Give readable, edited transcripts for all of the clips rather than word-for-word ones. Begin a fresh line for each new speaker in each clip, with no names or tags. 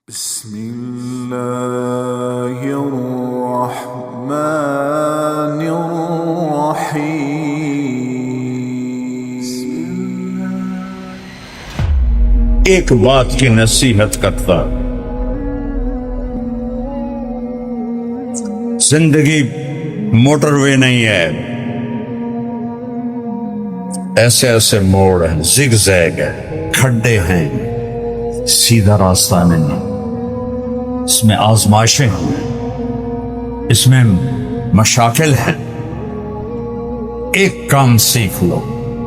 بسم الله الرحمن الرحيم.
ایک بات کی نصیحت کرتا، زندگی موٹر وے نہیں ہے، ایسے ایسے موڑ ہیں، زگ زیگ ہے، کھڈے ہیں، سیدھا راستہ نہیں ہے، اس میں آزمائشیں ہیں، اس میں مشاکل ہیں. ایک کام سیکھ لو،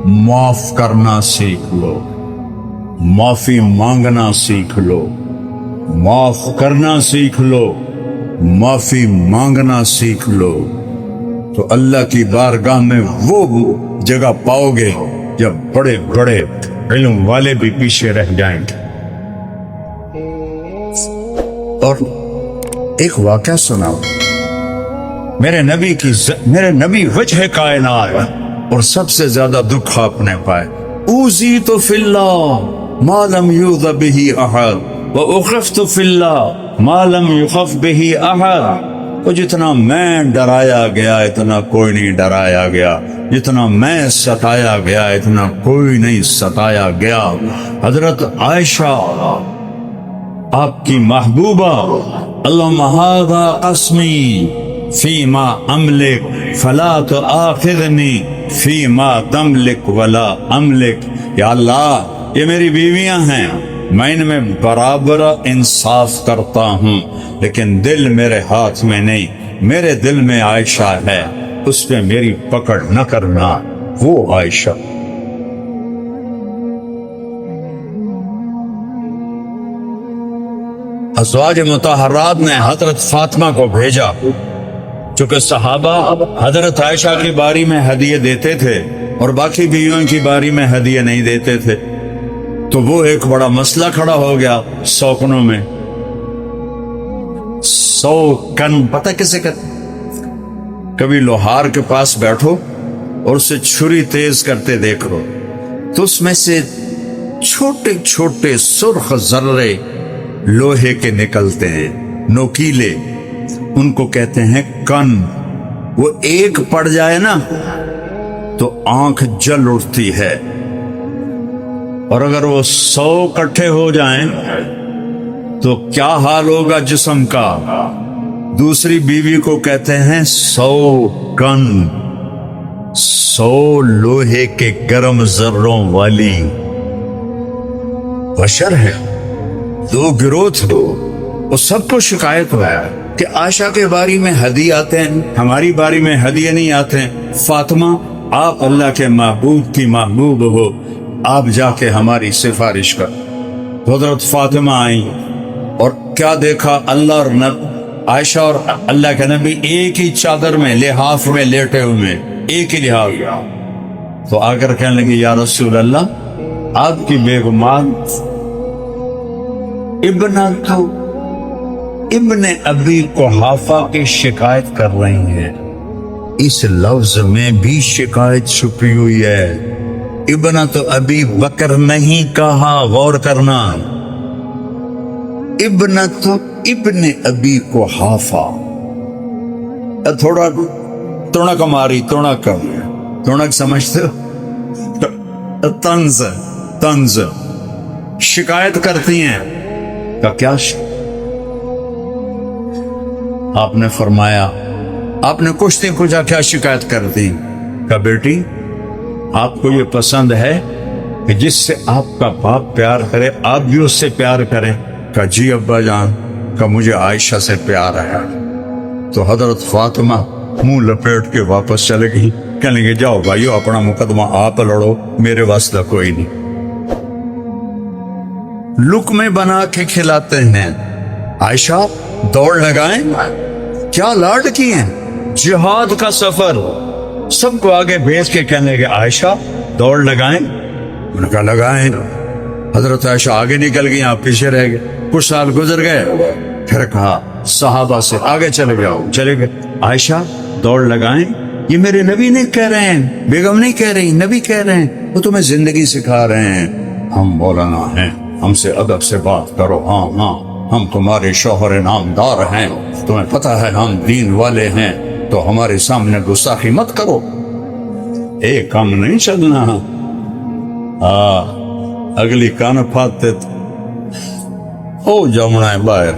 معاف کرنا سیکھ لو، معافی مانگنا سیکھ لو، معاف کرنا سیکھ لو، معافی مانگنا سیکھ لو، تو اللہ کی بارگاہ میں وہ جگہ پاؤ گے جب بڑے بڑے علم والے بھی پیچھے رہ جائیں گے. اور ایک واقعہ سناؤ، میرے نبی وجہ کائنات اور سب سے زیادہ دکھ آپ نے پائے. اوذیت فی اللہ ما لم یؤذ بہ احد واخفت فی اللہ ما لم یخف بہ احد. تو جتنا میں ڈرایا گیا اتنا کوئی نہیں ڈرایا گیا، جتنا میں ستایا گیا اتنا کوئی نہیں ستایا گیا. حضرت عائشہ آپ کی محبوبہ، اللہم ھذا قسمی فیما املک فلا تؤاخذنی فیما تملک ولا املک. یا اللہ، یہ میری بیویاں ہیں، میں ان میں برابر انصاف کرتا ہوں، لیکن دل میرے ہاتھ میں نہیں، میرے دل میں عائشہ ہے، اس پہ میری پکڑ نہ کرنا. وہ عائشہ ازواج مطہرات نے حضرت فاطمہ کو بھیجا، چونکہ صحابہ حضرت عائشہ کی باری میں ہدیے دیتے تھے اور باقی بیویوں کی باری میں ہدیے نہیں دیتے تھے. تو وہ ایک بڑا مسئلہ کھڑا ہو گیا. سوکنوں میں 100 کن پتہ کسے کہتے؟ کبھی لوہار کے پاس بیٹھو اور اسے چھری تیز کرتے دیکھ لو تو اس میں سے چھوٹے چھوٹے سرخ ذرے لوہے کے نکلتے ہیں، نوکیلے، ان کو کہتے ہیں کن. وہ ایک پڑ جائے نا تو آنکھ جل اٹھتی ہے، اور اگر وہ 100 اکٹھے ہو جائیں تو کیا حال ہوگا جسم کا. دوسری بیوی کو کہتے ہیں 100 کن، 100 لوہے کے گرم ذروں والی بشر ہے. دو گروہ تھے، وہ سب کو شکایت ہوا کہ عائشہ کے باری میں ہدیے آتے ہیں، ہماری باری میں ہدیے نہیں آتے ہیں. فاطمہ، آپ اللہ کے محبوب کی محبوب ہو، آپ جا کے ہماری سفارش کر. حضرت فاطمہ آئیں اور کیا دیکھا، اللہ اور عائشہ اور اللہ کے نبی ایک ہی چادر میں لحاف میں لیٹے ہوئے، ایک ہی لحاف. تو آ کر کہنے لگے، یا رسول اللہ، آپ کی بیگمان ابن ابی قحافہ کی شکایت کر رہی ہیں. اس لفظ میں بھی شکایت چھپی ہوئی ہے. ابنت ابی بکر نہیں کہا، غور کرنا، ابن ابی قحافہ. تھوڑا تڑک ماری، تڑک سمجھتے ہو؟ طنز شکایت کرتی ہیں. کا کیا آپ نے فرمایا، آپ نے کچھ نہیں پوچھا کیا شکایت کرتی؟ کہ بیٹی، آپ کو یہ پسند ہے کہ جس سے آپ کا باپ پیار کرے آپ بھی اس سے پیار کریں؟ کہ جی ابا جان، کہ مجھے عائشہ سے پیار ہے. تو حضرت فاطمہ منہ لپیٹ کے واپس چلے گئی، کہنے لگے، جاؤ بھائیو، اپنا مقدمہ آپ لڑو، میرے واسطہ کوئی نہیں. لقمے بنا کے کھلاتے ہیں. عائشہ دوڑ لگائیں، کیا لاڈ کی ہیں، جہاد کا سفر، سب کو آگے بھیج کے کہنے لگے، عائشہ دوڑ لگائیں. انہوں نے کہا لگائیں. حضرت عائشہ آگے نکل گئی، آپ پیچھے رہ گئے. کچھ سال گزر گئے، پھر کہا صحابہ سے آگے چلے جاؤ، چلے گئے. عائشہ دوڑ لگائیں، یہ میرے نبی نہیں کہہ رہے ہیں، بیگم نہیں کہہ رہی، نبی کہہ رہے ہیں، وہ تمہیں زندگی سکھا رہے ہیں. ہم مولانا ہیں، ہم سے ادب سے بات کرو. ہاں ہاں ہم تمہارے شوہر نامدار ہیں، تمہیں پتہ ہے ہم دین والے ہیں، تو ہمارے سامنے گستاخی مت کرو۔ ایک کام نہیں چلنا۔ اگلی کان پھاتے او جمنا ہے باہر۔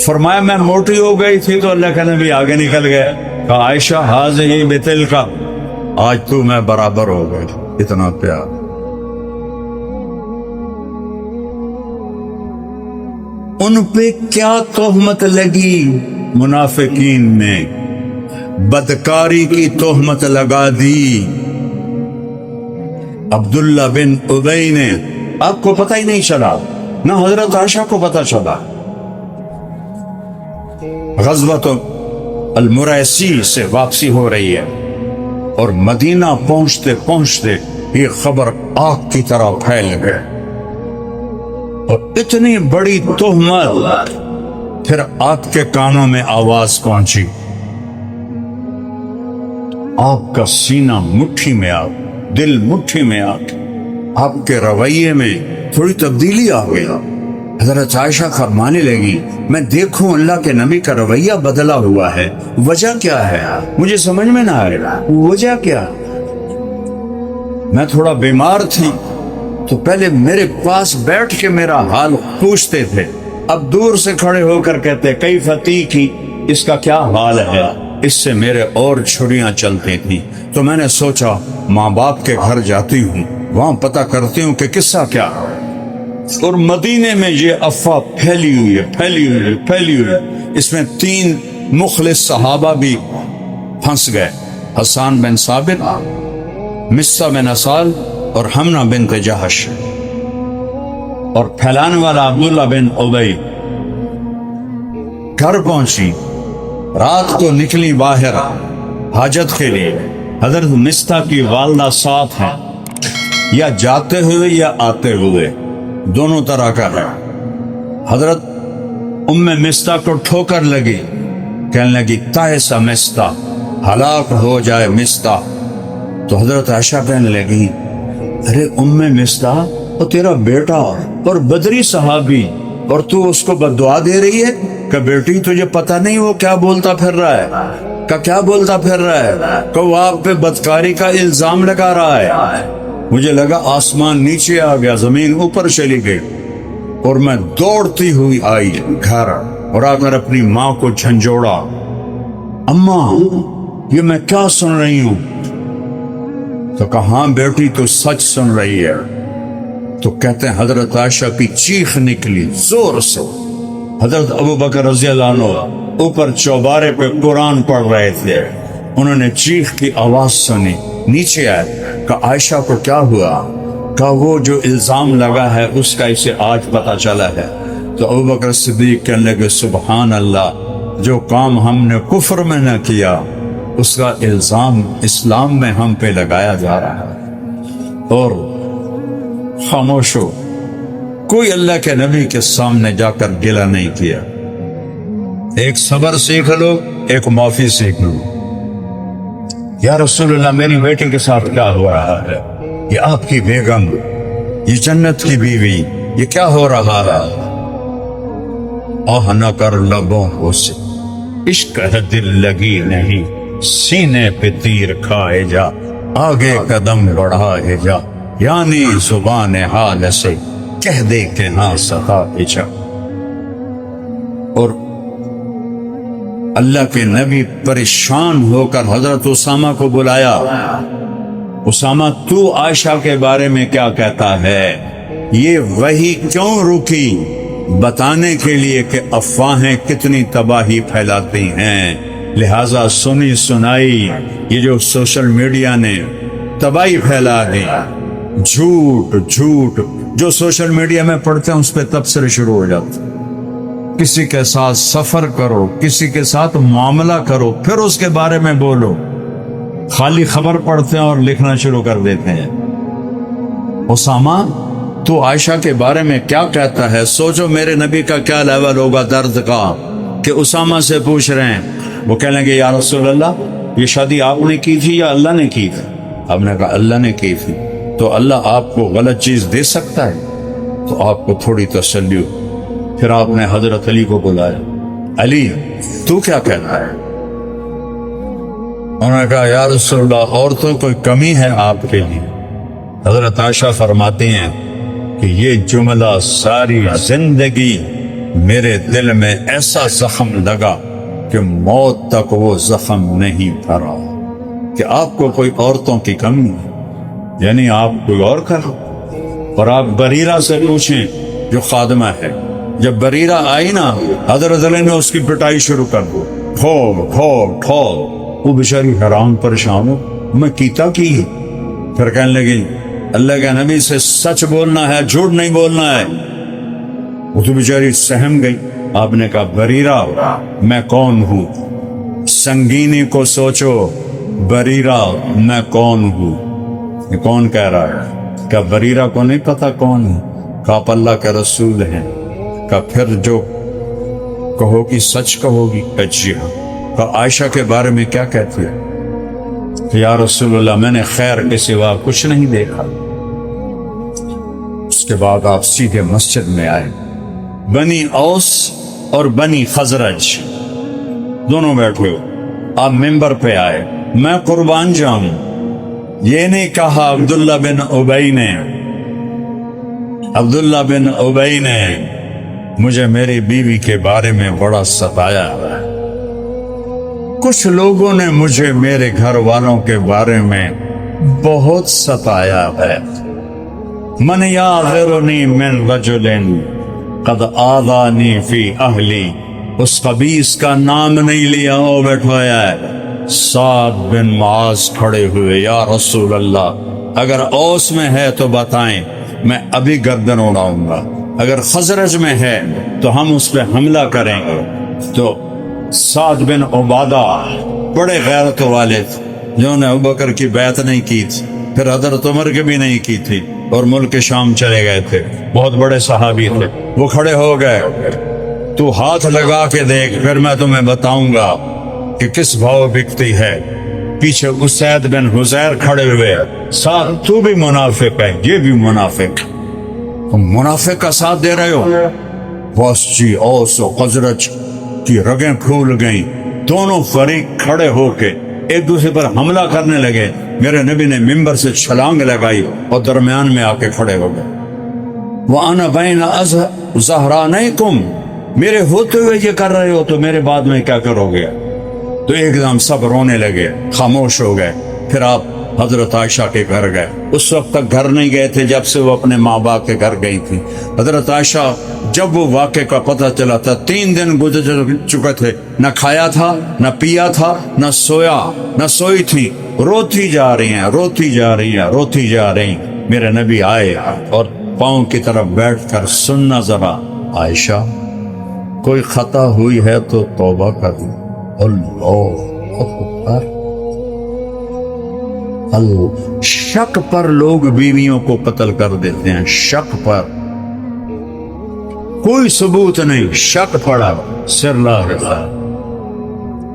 فرمایا میں موٹی ہو گئی تھی تو اللہ کا نبی آگے نکل گیا، کہا عائشہ حاضی بتل کا، آج تو میں برابر ہو گئی۔ اتنا پیار۔ ان پہ کیا تہمت لگی؟ منافقین نے بدکاری کی تہمت لگا دی۔ عبداللہ بن ابی نے، آپ کو پتہ ہی نہیں چلا، نہ حضرت عائشہ کو پتہ چلا۔ غزوۃ المریسی سے واپسی ہو رہی ہے اور مدینہ پہنچتے پہنچتے یہ خبر آگ کی طرح پھیل گئے، اور اتنی بڑی تہمت۔ پھر آپ کے کانوں میں آواز پہنچی، آپ کا سینہ مٹھی میں آ، دل مٹھی میں آ، آپ کے رویے میں تھوڑی تبدیلی آ گئی۔ حضرت عائشہ فرمانے لگی، میں دیکھوں اللہ کے نبی کا رویہ بدلا ہوا ہے، وجہ کیا ہے؟ مجھے سمجھ میں نہ آئے وجہ کیا۔ میں تھوڑا بیمار تھی تو پہلے میرے پاس بیٹھ کے میرا حال پوچھتے تھے، اب دور سے کھڑے ہو کر کہتے کئی فتیح کی، اس کا کیا حال ہے؟ اس سے میرے اور چھریاں چلتی تھیں، تو میں نے سوچا ماں باپ کے گھر جاتی ہوں، وہاں پتہ کرتی ہوں کہ قصہ کیا ہے۔ اور مدینے میں یہ افواہ پھیلی ہوئی ہے۔ اس میں 3 مخلص صحابہ بھی پھنس گئے، حسان بن ثابت، مصعب بن اسال اور حمنہ بنت جہش، اور پھیلانے والا عبداللہ بن ابی۔ گھر پہنچی، رات کو نکلی باہر حاجت کے لیے۔ حضرت مصطح کی والدہ ساتھ ہیں، یا جاتے ہوئے یا آتے ہوئے، دونوں طرح کا ہے۔ حضرت ام مصطح کو ٹھوکر لگی، کہنے لگی تائس مصطح، ہلاک ہو جائے مصطح۔ تو حضرت عائشہ کہنے لگی، ارے ام مصطح، اور تیرا بیٹا اور بدری صحابی، اور تو اس کو بددعا دے رہی ہے کہ بیٹی تجھے پتہ نہیں وہ کیا بولتا پھر رہا ہے، کیا بولتا پھر رہا ہے، کہ وہ آپ پہ بدکاری کا الزام لگا رہا ہے۔ مجھے لگا آسمان نیچے آ گیا، زمین اوپر چلی گئی، اور میں دوڑتی ہوئی آئی گھر اور آ کر اپنی ماں کو جھنجھوڑا، اماں یہ میں کیا سن رہی ہوں؟ تو کہاں بیٹی تو سچ سن رہی ہے۔ تو کہتے ہیں حضرت عائشہ کی چیخ نکلی زور سے۔ حضرت ابوبکر رضی اللہ عنہ اوپر چوبارے پہ قرآن پڑھ رہے تھے، انہوں نے چیخ کی آواز سنی، نیچے آئے، کہ عائشہ کو کیا ہوا؟ کہ وہ جو الزام لگا ہے اس کا اسے آج پتہ چلا ہے۔ تو ابوبکر صدیق کہنے لگے سبحان اللہ، جو کام ہم نے کفر میں نہ کیا اس کا الزام اسلام میں ہم پہ لگایا جا رہا ہے۔ اور خاموش ہو، کوئی اللہ کے نبی کے سامنے جا کر گلہ نہیں کیا۔ ایک صبر سیکھ لو، ایک معافی سیکھ لو۔ یا رسول اللہ میری بیٹی کے ساتھ کیا ہو رہا ہے؟ یہ آپ کی بیگم، یہ جنت کی بیوی، یہ کیا ہو رہا ہے؟ آہ نہ کر لبوں کو سے، عشق ہے دل لگی نہیں، سینے پہ تیر کھائے جا، آگے قدم بڑھائے جا، یعنی زبان حال سے کہہ دے کہ ہاں ستائے جا۔ اور اللہ کے نبی پریشان ہو کر حضرت اسامہ کو بلایا، اسامہ تو عائشہ کے بارے میں کیا کہتا ہے؟ یہ وحی کیوں رکی؟ بتانے کے لیے کہ افواہیں کتنی تباہی پھیلاتی ہیں۔ لہذا سنی سنائی یہ جو سوشل میڈیا نے تباہی پھیلا دی، جھوٹ جو سوشل میڈیا میں پڑھتے ہیں اس پہ تبصرے شروع ہو جاتے ہیں۔ کسی کے ساتھ سفر کرو، کسی کے ساتھ معاملہ کرو، پھر اس کے بارے میں بولو۔ خالی خبر پڑھتے ہیں اور لکھنا شروع کر دیتے ہیں۔ اسامہ تو عائشہ کے بارے میں کیا کہتا ہے؟ سوچو میرے نبی کا کیا لیول ہوگا درد کا کہ اسامہ سے پوچھ رہے ہیں۔ وہ کہنے لگے یا رسول اللہ یہ شادی آپ نے کی تھی یا اللہ نے کی تھی؟ آپ نے کہا اللہ نے کی تھی۔ تو اللہ آپ کو غلط چیز دے سکتا ہے؟ تو آپ کو تھوڑی تسلی پھر آپ نے حضرت علی کو بلایا، علی تو کیا کہنا ہے؟ انہوں نے کہا یا رسول اللہ عورتوں کوئی کمی ہے آپ کے لیے؟ حضرت عائشہ فرماتی ہیں کہ یہ جملہ ساری زندگی میرے دل میں ایسا زخم لگا کہ موت تک وہ زخم نہیں بھرا کہ آپ کو کوئی عورتوں کی کمی ہے، یعنی آپ کوئی اور کرو۔ اور آپ بریرہ سے پوچھیں جو خادمہ ہے، جب بریرہ آئی نا حضرت علی نے اس کی پٹائی شروع کر دو، ٹھو ٹھو ٹھو، وہ بیچاری حیران پریشان ہو، میں کیتا کی؟ پھر کہنے لگی اللہ کے نبی سے سچ بولنا ہے، جھوٹ نہیں بولنا ہے۔ وہ تو بیچاری سہم گئی۔ آپ نے کہا بریرہ میں کون ہوں؟ سنگینی کو سوچو، بریرہ میں کون ہوں؟ یہ کون کہہ رہا ہے؟ کیا بریرہ کو نہیں پتا کون ہے؟ کہا آپ اللہ کے رسول ہیں۔ کہا پھر جو کہو گی سچ کہو گی؟ جی ہاں۔ کہا عائشہ کے بارے میں کیا کہتی ہے؟ یا رسول اللہ میں نے خیر کے سوا کچھ نہیں دیکھا۔ اس کے بعد آپ سیدھے مسجد میں آئے، بنی اوس اور بنی خزرج دونوں بیٹھے ہو، آپ ممبر پہ آئے، میں قربان جاؤں، یہ نہیں کہا عبداللہ بن ابی نے، عبداللہ بن ابی نے مجھے میری بیوی کے بارے میں بڑا ستایا ہے، کچھ لوگوں نے مجھے میرے گھر والوں کے بارے میں بہت ستایا ہے، من یعذرنی من رجل قد آذانی فی اہلی، اس خبیث کا نام نہیں لیا، وہ بیٹھایا ہے۔ سعد بن معاذ کھڑے ہوئے، یا رسول اللہ اگر اوس میں ہے تو بتائیں، میں ابھی گردن اڑاؤں گا، اگر خزرج میں ہے تو ہم اس پہ حملہ کریں گے۔ تو سعد بن عبادہ بڑے غیرت والے تھے، جنہوں نے ابوبکر کی بیعت نہیں کی تھی، پھر حضرت عمر کی بھی نہیں کی تھی، اور ملک شام چلے گئے تھے، بہت بڑے صحابی تھے۔ وہ کھڑے ہو گئے، تو ہاتھ لگا کے دیکھ پھر میں تمہیں بتاؤں گا کہ کس بھاؤ بکتی ہے۔ پیچھے اسید بن حزیر کھڑے ہوئے، ساتھ تو بھی منافق ہے، یہ بھی منافق، تم منافق کا ساتھ دے رہے ہو۔ بس جی اوس و خزرج کی رگیں پھول گئیں، دونوں فریق کھڑے ہو کے ایک دوسرے پر حملہ کرنے لگے۔ میرے نبی نے ممبر سے چھلانگ لگائی اور درمیان میں آ کے کھڑے ہو گئے۔ وَأَنَا بَيْنَ ظَهْرَانَيْكُمْ، میرے ہوتے ہوئے یہ کر رہے ہو تو میرے بعد میں کیا کرو گے؟ تو ایک دم سب رونے لگے، خاموش ہو گئے۔ پھر آپ حضرت عائشہ کے گھر گئے، اس وقت تک گھر نہیں گئے تھے جب سے وہ اپنے ماں باپ کے گھر گئی تھی۔ حضرت عائشہ جب وہ واقعے کا پتہ چلا تھا 3 دن گزر چکے تھے، نہ کھایا تھا، نہ پیا تھا، نہ سویا، نہ سوئی تھی، روتی جا رہی ہیں، روتی جا رہی ہیں، روتی جا رہی ہیں۔ میرے نبی آئے اور پاؤں کی طرف بیٹھ کر سننا ذرا عائشہ کوئی خطا ہوئی ہے تو توبہ کر دو۔ اللہ شک پر لوگ بیویوں کو قتل کر دیتے ہیں، شک پر، کوئی ثبوت نہیں، شک پڑا سر لا رہا۔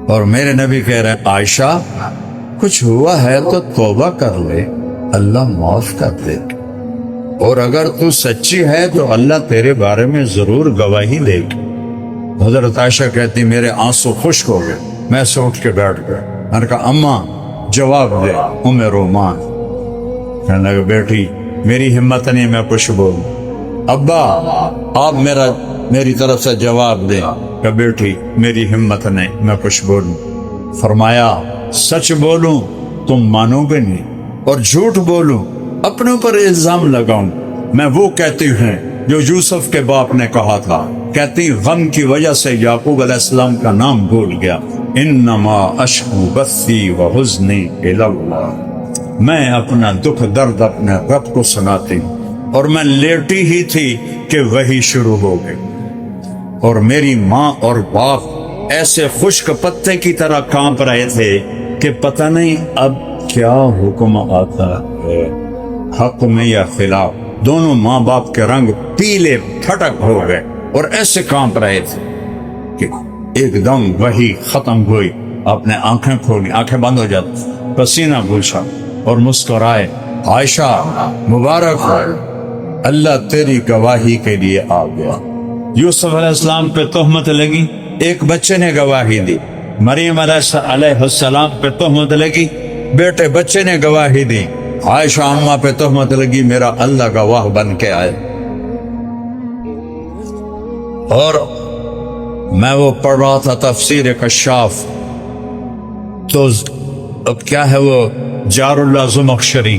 اور میرے نبی کہہ رہے ہیں عائشہ کچھ ہوا ہے تو توبہ کر لے، اللہ معاف کر دے، اور اگر تو سچی ہے تو اللہ تیرے بارے میں ضرور گواہی دے گی۔ حضرت عائشہ کہتی میرے آنسو خشک ہو گئے، میں سے اٹھ کے بیٹھ گیا، میں نے کہا اماں جواب دے۔ ام رومان کہنے لگا بیٹی میری ہمت نہیں میں کچھ بولوں۔ ابا آپ میری طرف سے جواب دیں۔ کہ بیٹی میری ہمت نہیں میں کچھ بولوں۔ فرمایا سچ بولوں تم مانو گے نہیں، اور جھوٹ بولوں اپنے اوپر الزام لگاؤں، میں وہ کہتی ہوں جو یوسف کے باپ نے کہا تھا، کہتی غم کی وجہ سے یعقوب علیہ السلام کا نام بھول گیا، انما اشکو بثی وحزنی الی اللہ، میں اپنا دکھ درد اپنے رب کو سناتی ہوں، اور میں لیٹی ہی تھی کہ وہی شروع ہو گئی، اور میری ماں اور باپ ایسے خشک پتے کی طرح کانپ رہے تھے کہ پتہ نہیں اب کیا حکم آتا ہے، حق میں یا خلاف۔ دونوں ماں باپ کے رنگ پیلے پھٹک ہو گئے اور ایسے کانپ رہے تھے کہ ایک دم وہی ختم ہوئی۔ آپ نے آنکھیں کھولی، آنکھیں بند ہو جاتی، پسینہ پوچھا اور مسکرائے، عائشہ مبارک ہو، اللہ تیری گواہی کے لیے آ گیا۔ یوسف علیہ السلام پہ تہمت لگی، ایک بچے نے گواہی دی۔ مریم علیہ السلام پہ تہمت لگی، بیٹے بچے نے گواہی دی۔ عائشہ اماں پہ تہمت لگی، میرا اللہ گواہ بن کے آئے۔ اور میں وہ پڑھ رہا تھا تفسیر کشاف، تو اب کیا ہے وہ جار اللہ زمخشری،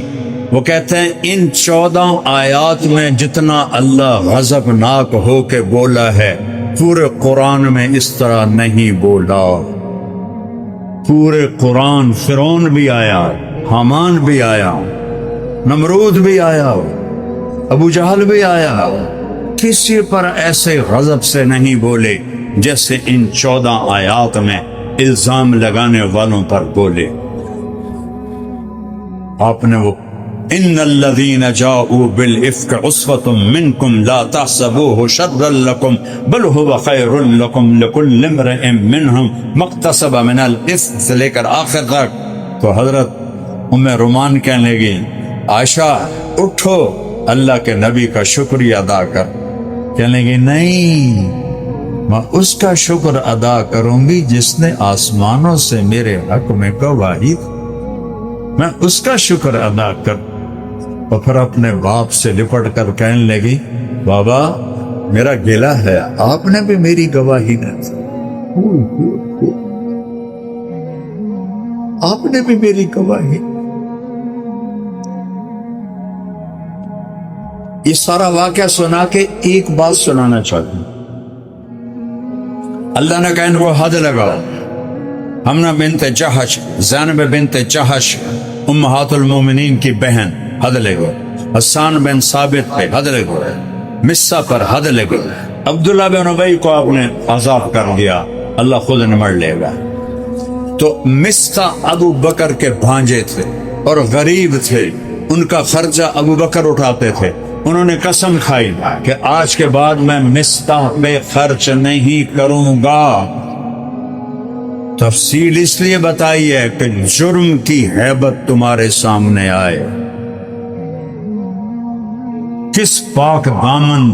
وہ کہتے ہیں ان 14 آیات میں جتنا اللہ غضبناک ہو کے بولا ہے پورے قرآن میں اس طرح نہیں بولا۔ پورے قرآن فرعون بھی آیا، حامان بھی آیا، نمرود بھی آیا، ابو جہل بھی آیا، کسی پر ایسے غضب سے نہیں بولے جیسے ان 14 آیات میں الزام لگانے والوں پر بولے۔ آپ نے وہ ان الذین جاؤوا بالافک عصبۃ منکم لا تحسبوه شرا لکم بل هو خیر لکم لکل امرئ منہم ما اکتسب من الاثم سے لے کر آخر تک۔ تو حضرت ام رومان کہنے لگی، عائشہ اٹھو اللہ کے نبی کا شکریہ ادا کر۔ کہنے لگی نہیں، میں اس کا شکر ادا کروں گی جس نے آسمانوں سے میرے حق میں گواہی دی، میں اس کا شکر ادا کر۔ اور پھر اپنے باپ سے لپٹ کر کہنے لگی، بابا میرا گلہ ہے، آپ نے بھی میری گواہی نہ دی، آپ نے بھی میری گواہی۔ یہ سارا واقعہ سنا کے ایک بات سنانا چاہتا ہوں۔ اللہ نے کہا ان کو حد لگاؤ۔ حمنہ بنت جہش، زینب بنت جہش امہات المومنین کی بہن، حد لگو۔ حسان بن ثابت پہ حد لگو، مصہ پر حد لگو۔ عبداللہ بن ابی کو آپ نے عذاب کر دیا، اللہ خود نمڑ لے گا۔ تو مصہ ابو بکر کے بھانجے تھے اور غریب تھے، ان کا خرچہ ابو بکر اٹھاتے تھے۔ انہوں نے قسم کھائی کہ آج کے بعد میں مصہ پہ خرچ نہیں کروں گا۔ تفصیل اس لیے بتائی ہے کہ جرم کی ہیبت تمہارے سامنے آئے۔ کس پاک دامن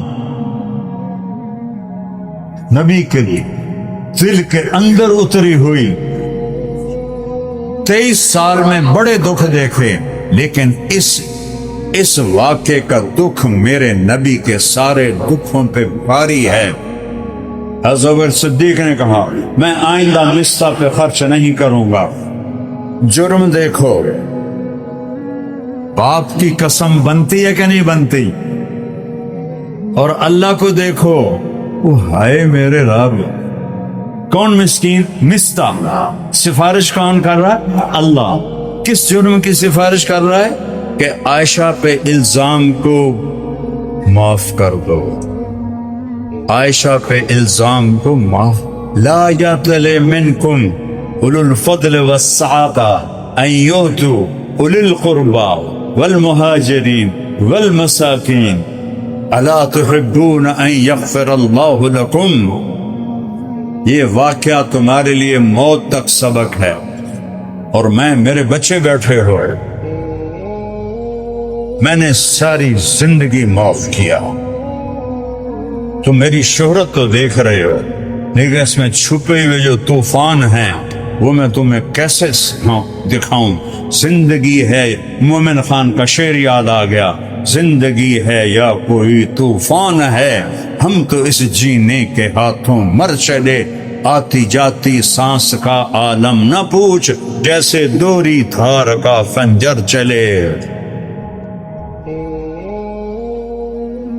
نبی کے لیے دل کے اندر اتری ہوئی۔ 23 سال میں بڑے دکھ دیکھے، لیکن اس واقعے کا دکھ میرے نبی کے سارے دکھوں پہ بھاری ہے۔ حضرت صدیق نے کہا میں آئندہ مصہ پہ خرچ نہیں کروں گا۔ جرم دیکھو، باپ کی قسم بنتی ہے کہ نہیں بنتی؟ اور اللہ کو دیکھو، وہ ہائے میرے رب، کون مسکین؟ مصہ۔ سفارش کون کر رہا ہے؟ اللہ۔ کس جرم کی سفارش کر رہا ہے؟ کہ عائشہ پہ الزام کو معاف کر دو، عائشہ پہ الزام کو معاف۔ لا یطل منکم اولو الفضل والسعۃ ان یؤتوا اولی القربى والمہاجرین والمساکین الا تحبون ان یغفر اللہ لکم۔ یہ واقعہ تمہارے لیے موت تک سبق ہے، اور میرے بچے بیٹھے ہوئے، میں نے ساری زندگی معاف کیا۔ تم میری شہرت تو دیکھ رہے ہو، لیکن اس میں چھپے ہوئے جو طوفان ہیں وہ میں تمہیں کیسے دکھاؤں۔ زندگی ہے، مومن خان کا شعر یاد آ گیا، زندگی ہے یا کوئی طوفان ہے، ہم تو اس جینے کے ہاتھوں مر چلے، آتی جاتی سانس کا عالم نہ پوچھ، جیسے دوری دھار کا خنجر چلے۔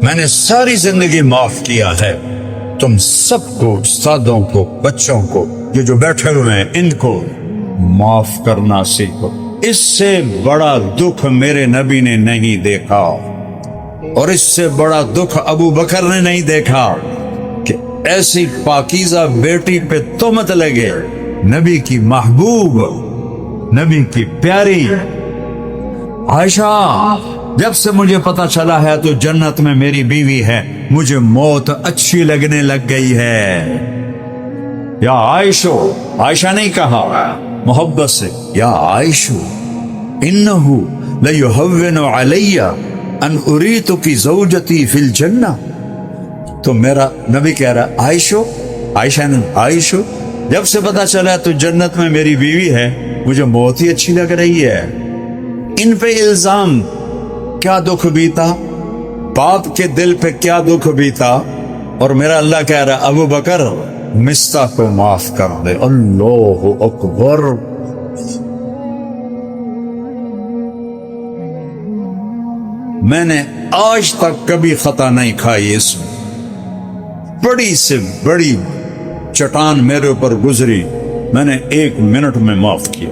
میں نے ساری زندگی معاف کیا ہے، تم سب کو، استادوں کو، بچوں کو، یہ جو بیٹھے ہوئے ہیں، ان کو معاف کرنا سیکھو۔ اس سے بڑا دکھ میرے نبی نے نہیں دیکھا، اور اس سے بڑا دکھ ابو بکر نے نہیں دیکھا کہ ایسی پاکیزہ بیٹی پہ تہمت لگے، نبی کی محبوب، نبی کی پیاری عائشہ۔ جب سے مجھے پتا چلا ہے تو جنت میں میری بیوی ہے، مجھے موت اچھی لگنے لگ گئی ہے۔ یا عائشہ، عائشہ نہیں کہا، محبت سے، یا عائشہ انہ لیہون علی ان اریتک زوجتی فی الجنہ، تو میرا نبی کہہ رہا عائشہ، عائشہ نے عائشہ جب سے پتا چلا تو جنت میں میری بیوی ہے، مجھے بہت ہی اچھی لگ رہی ہے۔ ان پہ الزام کیا دکھ بیتا، باپ کے دل پہ کیا دکھ بیتا، اور میرا اللہ کہہ رہا ابو بکر مستہ کو معاف کر دے۔ اللہ اکبر۔ میں نے آج تک کبھی خطا نہیں کھائی، اس میں بڑی سے بڑی چٹان میرے اوپر گزری، میں نے 1 منٹ میں معاف کیا۔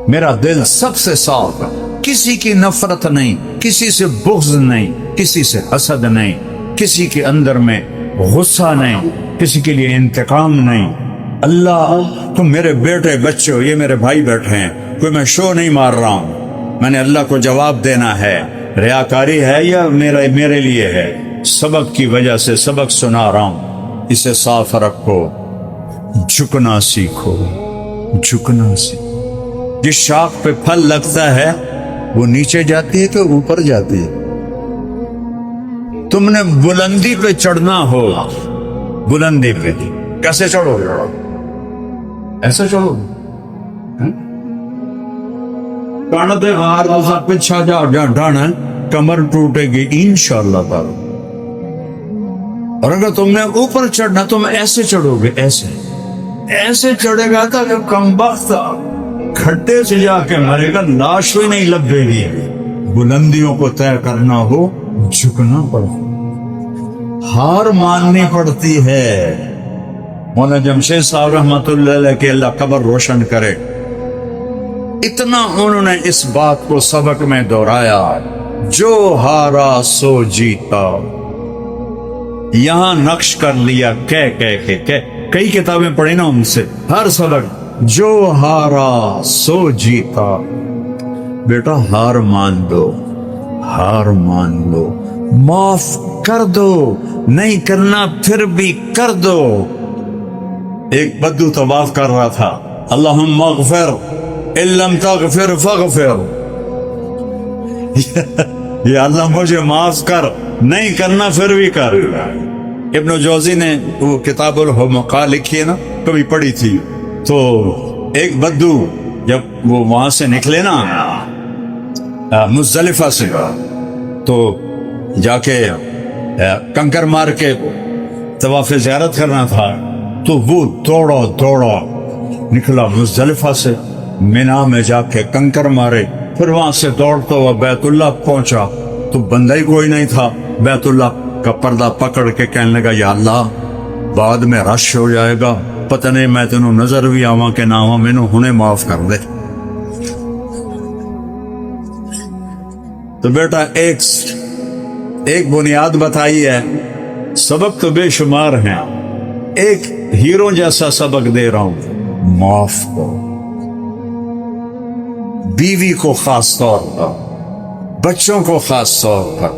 میرا دل سب سے صاف ہے، کسی کی نفرت نہیں، کسی سے بغض نہیں، کسی سے حسد نہیں، کسی کے اندر میں غصہ نہیں، کسی کے لیے انتقام نہیں۔ اللہ تم میرے بیٹے بچے ہو، یہ میرے بھائی بیٹھے ہیں، کوئی میں شو نہیں مار رہا ہوں، میں نے اللہ کو جواب دینا ہے، ریاکاری ہے یا میرے لیے ہے، سبق کی وجہ سے سبق سنا رہا ہوں، اسے صاف رکھو، جھکنا سیکھو، جھکنا سیکھو۔ جس شاخ پہ پھل لگتا ہے وہ نیچے جاتی ہے کہ اوپر جاتی ہے؟ تم نے بلندی پہ چڑھنا ہو، بلندی پہ کیسے چڑھو گے؟ ایسے چڑھو گے؟ کانتے غار پچھا جا ڈانا، کمر ٹوٹے گی انشاءاللہ تعالی۔ اور اگر تم نے اوپر چڑھنا تم ایسے چڑھو گے، ایسے ایسے چڑھے گا تھا کہ کم بخت کھڈے سے جا کے مرے گا، لاش بھی نہیں لبے گی۔ بلندیوں کو طے کرنا ہو جھکنا پڑتا، ہار ماننی پڑتی ہے۔ مولانا جمشید صاحب رحمۃ اللہ علیہ کے اللہ قبر روشن کرے، اتنا انہوں نے اس بات کو سبق میں دہرایا، جو ہارا سو جیتا۔ یہاں نقش کر لیا کئی کتابیں پڑھی نا ان سے، ہر سبق جو ہارا سو جیتا۔ بیٹا ہار مان دو، ہار مان لو، معاف کر دو، نہیں کرنا پھر بھی کر دو۔ ایک بدو طواف کر رہا تھا، اللہم اغفر ان لم تغفر فاغفر، یا اللہ مجھے معاف کر، نہیں کرنا پھر بھی کر۔ ابن جوزی نے وہ کتاب الحمقاء لکھی ہے نا، کبھی پڑھی تھی، تو ایک بدو جب وہ وہاں سے نکلے نا مزدلفہ سے، تو جا کے کنکر مار کے طواف زیارت کرنا تھا، تو وہ دوڑا نکلا مزدلفہ سے، مینا میں جا کے کنکر مارے، پھر وہاں سے دوڑتا ہوا بیت اللہ پہنچا تو بندہ ہی کوئی نہیں تھا، بیت اللہ کا پردہ پکڑ کے کہنے لگا یا اللہ بعد میں رش ہو جائے گا، پتہ نہیں میں تینوں نظر بھی آواں کہ نہ آواں، مینوں ہنے معاف کر دے۔ تو بیٹا ایک بنیاد بتائی ہے، سبق تو بے شمار ہیں، ایک ہیرو جیسا سبق دے رہا ہوں، معاف کرو۔ بیوی کو خاص طور پر، بچوں کو خاص طور پر،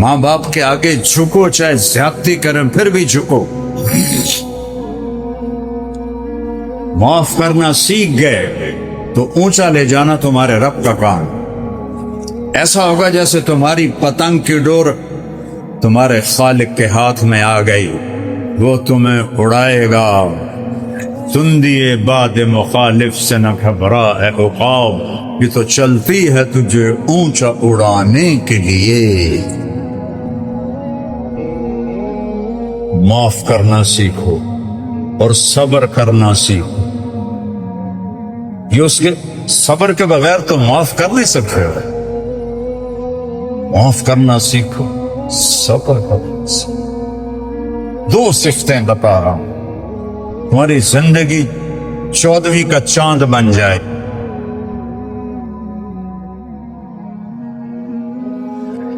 ماں باپ کے آگے جھکو، چاہے زیادتی کریں پھر بھی جھکو۔ معاف کرنا سیکھ گئے تو اونچا لے جانا تمہارے رب کا کام۔ ایسا ہوگا جیسے تمہاری پتنگ کی ڈور تمہارے خالق کے ہاتھ میں آ گئی، وہ تمہیں اڑائے گا۔ تندی باد مخالف سے نہ گھبرا اے عقاب، یہ تو چلتی ہے تجھے اونچا اڑانے کے لیے۔ معاف کرنا سیکھو اور صبر کرنا سیکھو، یہ اس کے صبر کے بغیر تو معاف کر نہیں سکتے ہو۔ معاف کرنا سیکھو، صبر کرنا سیکھو۔ 2 صفتیں بتا رہا ہوں، تمہاری زندگی 14ویں کا چاند بن جائے۔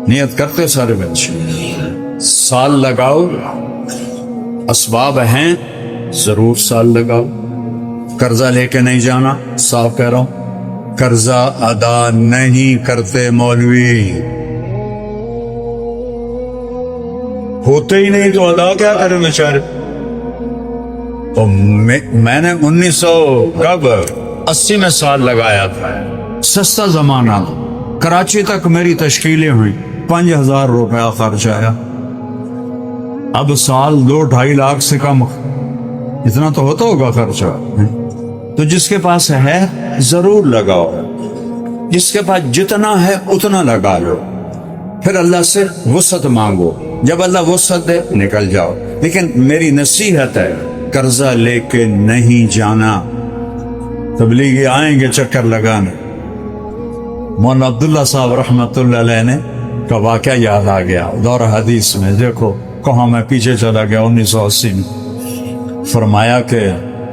نیت کرتے سارے بچے، سال لگاؤ، اسباب ہیں ضرور سال لگاؤ۔ قرضہ لے کے نہیں جانا، صاف کہہ رہا ہوں، قرضہ ادا نہیں کرتے مولوی، ہوتے ہی نہیں تو ادا کیا کریں بیچارے۔ اور میں نے 1980 میں سال لگایا تھا، سستا زمانہ، کراچی تک میری تشکیلیں ہوئی، 5000 روپیہ خرچ آیا، اب سال 2-2.5 لاکھ سے کم اتنا تو ہوتا ہوگا خرچہ. تو جس کے پاس ہے ضرور لگاؤ، جس کے پاس جتنا ہے اتنا لگا لو، پھر اللہ سے وسعت مانگو. جب اللہ وسعت دے نکل جاؤ. لیکن میری نصیحت ہے قرضہ لے کے نہیں جانا. تبلیغی آئیں گے چکر لگانے. مولانا عبداللہ صاحب رحمۃ اللہ علیہ نے کا واقعہ یاد آ گیا دور حدیث میں. دیکھو کہاں میں پیچھے چلا گیا 1980 میں. فرمایا کہ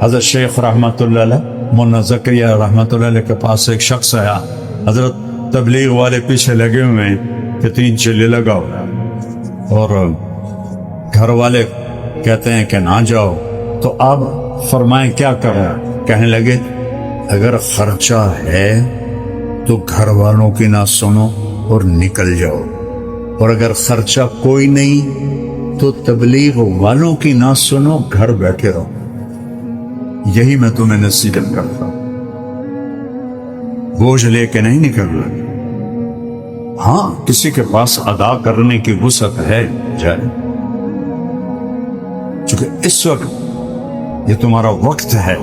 حضرت شیخ رحمۃ اللہ علیہ مولانا زکریا رحمۃ اللہ علیہ کے پاس ایک شخص آیا. حضرت تبلیغ والے پیچھے لگے ہوئے ہیں کہ 3 چلے لگاؤ، اور گھر والے کہتے ہیں کہ نہ جاؤ. تو آپ فرمائیں کیا کریں؟ کہنے لگے اگر خرچہ ہے تو گھر والوں کی نہ سنو اور نکل جاؤ، اور اگر خرچہ کوئی نہیں تو تبلیغ والوں کی نہ سنو، گھر بیٹھے رہو. یہی میں تمہیں نصیحت کرتا ہوں. بوجھ لے کے نہیں نکلنا. ہاں کسی کے پاس ادا کرنے کی وسعت ہے جائے، چونکہ اس وقت یہ تمہارا وقت ہے،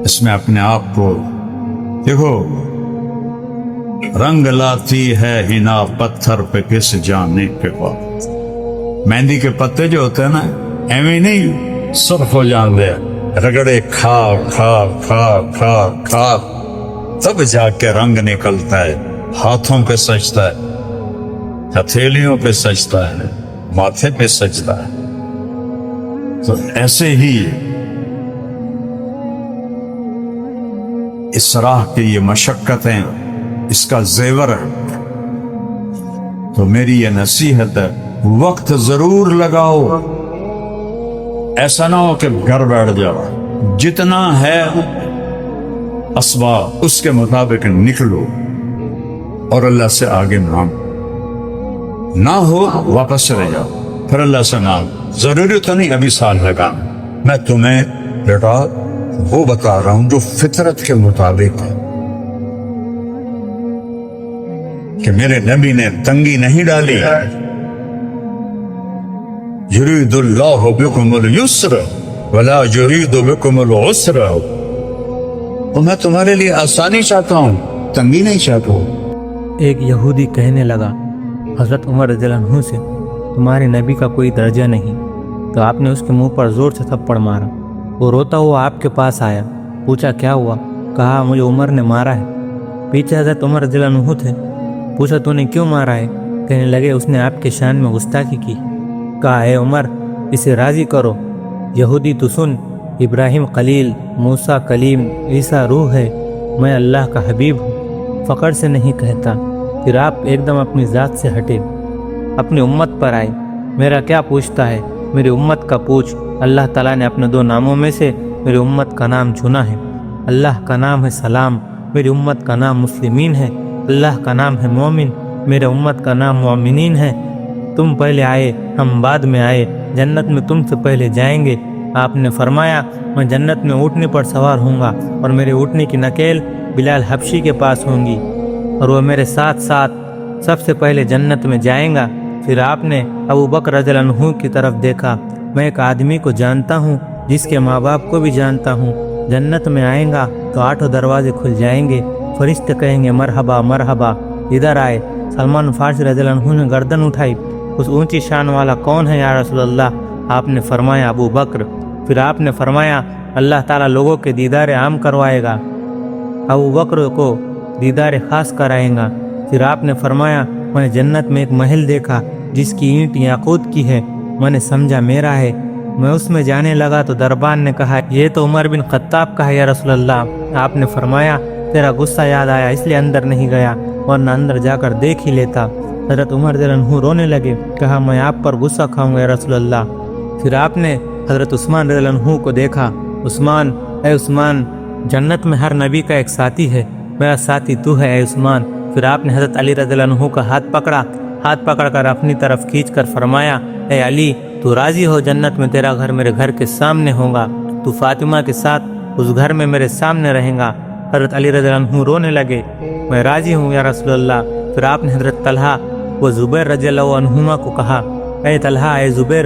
اس میں اپنے آپ کو دیکھو. رنگ لاتی ہے ہنا پتھر پہ کس جانے کے بعد. مہندی کے پتے جو ہوتے ہیں نا ایویں نہیں سرخ ہو جان دے، رگڑے کھا کھا کھا کھا کھا تب جا کے رنگ نکلتا ہے. ہاتھوں پہ سجتا ہے، ہتھیلیوں پہ سجتا ہے، ماتھے پہ سجتا ہے. تو ایسے ہی اس راہ کی یہ مشقتیں اس کا زیور ہے. تو میری یہ نصیحت ہے وقت ضرور لگاؤ. ایسا نہ ہو کہ گھر بیٹھ جاؤ. جتنا ہے اسباب اس کے مطابق نکلو اور اللہ سے آگے مانگو. نہ ہو واپس چلے جاؤ، پھر اللہ سے مانگو. ضروری تو نہیں ابھی سال لگانا. میں تمہیں بیٹا وہ بتا رہا ہوں جو فطرت کے مطابق ہے. کہ میرے نبی نے تنگی نہیں ڈالی. یرید اللہ بکم اليسر ولا یرید بکم العسر. اور میں تمہارے لیے آسانی چاہتا ہوں، تنگی نہیں چاہتا ہوں.
ایک یہودی کہنے لگا حضرت عمر رضی اللہ عنہ سے تمہارے نبی کا کوئی درجہ نہیں. تو آپ نے اس کے منہ پر زور سے تھپڑ مارا. وہ روتا ہوا آپ کے پاس آیا، پوچھا کیا ہوا؟ کہا مجھے عمر نے مارا ہے. پیچھے حضرت عمر رضی اللہ عنہ تھے. پوچھا تو نے کیوں مارا ہے؟ کہنے لگے اس نے آپ کے شان میں گستاخی کی. کہا اے عمر اسے راضی کرو. یہودی تو سن، ابراہیم خلیل، موسیٰ کلیم، عیسیٰ روح ہے، میں اللہ کا حبیب ہوں. فخر سے نہیں کہتا. پھر آپ ایک دم اپنی ذات سے ہٹے، اپنی امت پر آئے. میرا کیا پوچھتا ہے؟ میری امت کا پوچھ. اللہ تعالیٰ نے اپنے 2 ناموں میں سے میری امت کا نام چنا ہے. اللہ کا نام ہے سلام، میری امت کا نام مسلمین ہے. اللہ کا نام ہے مومن، میرے امت کا نام مومنین ہے. تم پہلے آئے، ہم بعد میں آئے. جنت میں تم سے پہلے جائیں گے. آپ نے فرمایا میں جنت میں اونٹنے پر سوار ہوں گا اور میرے اونٹنے کی نکیل بلال حبشی کے پاس ہوں گی اور وہ میرے ساتھ ساتھ سب سے پہلے جنت میں جائیں گا. پھر آپ نے ابو بکر رضی اللہ عنہ کی طرف دیکھا. میں ایک آدمی کو جانتا ہوں جس کے ماں باپ کو بھی جانتا ہوں. جنت میں آئیں گا تو 8 دروازے کھل جائیں گے. فرشتے کہیں گے مرحبا مرحبا، ادھر آئے. سلمان فارسی رضی اللہ عنہ نے گردن اٹھائی. اس اونچی شان والا کون ہے یا رسول اللہ؟ آپ نے فرمایا ابو بکر. پھر آپ نے فرمایا اللہ تعالیٰ لوگوں کے دیدار عام کروائے گا، ابو بکر کو دیدار خاص کرائیں گا. پھر آپ نے فرمایا میں نے جنت میں ایک محل دیکھا جس کی اینٹ یاقوت کی ہے. میں نے سمجھا میرا ہے. میں اس میں جانے لگا تو دربان نے کہا یہ تو عمر بن خطاب کا ہے یا رسول اللہ. آپ نے فرمایا تیرا غصہ یاد آیا اس لیے اندر نہیں گیا، ورنہ اندر جا کر دیکھ ہی لیتا. حضرت عمر رضی اللہ عنہ رونے لگے. کہا میں آپ پر غصہ کھاؤں گا یا رسول اللہ. پھر آپ نے حضرت عثمان رضی اللہ عنہ کو دیکھا. عثمان، اے عثمان، جنت میں ہر نبی کا ایک ساتھی ہے، میرا ساتھی تو ہے اے عثمان. پھر آپ نے حضرت علی رضی اللہ عنہ کا ہاتھ پکڑ کر اپنی طرف کھینچ کر فرمایا اے علی تو راضی ہو، جنت میں تیرا گھر میرے گھر کے سامنے ہوگا، تو فاطمہ کے ساتھ اس گھر میں میرے سامنے رہیں گا. حضرت علی رضی اللہ عنہ رونے لگے. میں راضی ہوں یا رسول اللہ. پھر آپ نے حضرت طلحہ و زبیر رضی اللہ عنہما کو کہا اے طلحہ، اے زبیر،